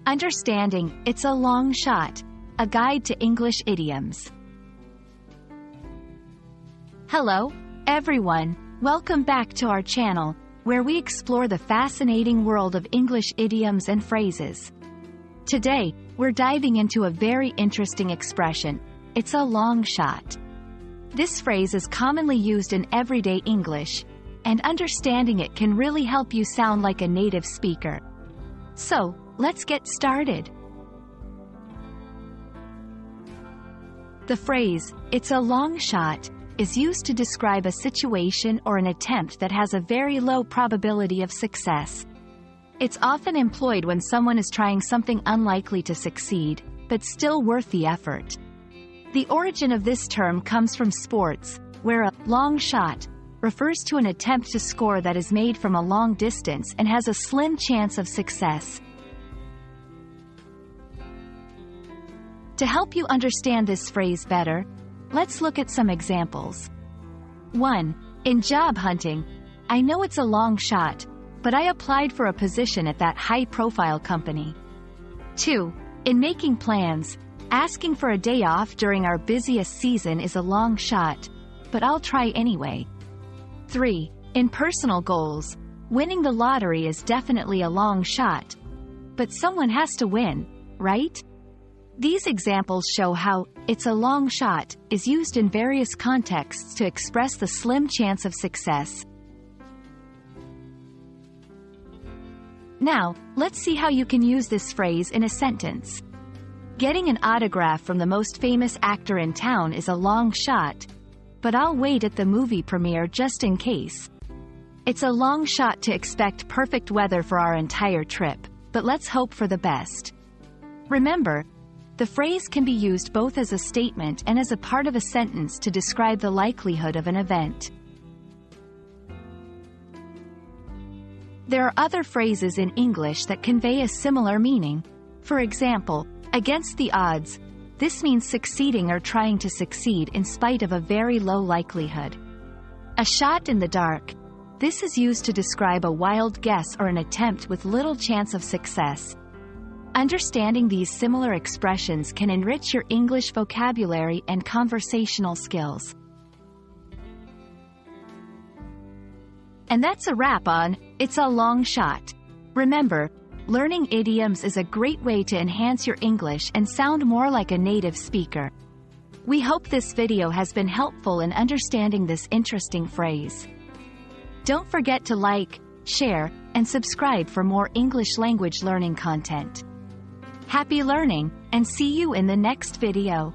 Understanding, it's a long shot. A guide to English idioms. Hello, everyone. Welcome back to our channel, where we explore the fascinating world of English idioms and phrases. Today, we're diving into a very interesting expression. It's a long shot. This phrase is commonly used in everyday English, and understanding it can really help you sound like a native speaker. So, let's get started. The phrase, "it's a long shot," is used to describe a situation or an attempt that has a very low probability of success. It's often employed when someone is trying something unlikely to succeed, but still worth the effort. The origin of this term comes from sports, where a long shot refers to an attempt to score that is made from a long distance and has a slim chance of success. To help you understand this phrase better, let's look at some examples. 1. In job hunting, I know it's a long shot, but I applied for a position at that high-profile company. 2. In making plans, asking for a day off during our busiest season is a long shot, but I'll try anyway. 3. In personal goals, winning the lottery is definitely a long shot, but someone has to win, right? These examples show how "it's a long shot" is used in various contexts to express the slim chance of success. Now, let's see how you can use this phrase in a sentence. Getting an autograph from the most famous actor in town is a long shot, but I'll wait at the movie premiere just in case. It's a long shot to expect perfect weather for our entire trip, but let's hope for the best. Remember, the phrase can be used both as a statement and as a part of a sentence to describe the likelihood of an event. There are other phrases in English that convey a similar meaning. For example, against the odds. This means succeeding or trying to succeed in spite of a very low likelihood. A shot in the dark. This is used to describe a wild guess or an attempt with little chance of success. Understanding these similar expressions can enrich your English vocabulary and conversational skills. And that's a wrap on "It's a Long Shot." Remember, learning idioms is a great way to enhance your English and sound more like a native speaker. We hope this video has been helpful in understanding this interesting phrase. Don't forget to like, share, and subscribe for more English language learning content. Happy learning, and see you in the next video.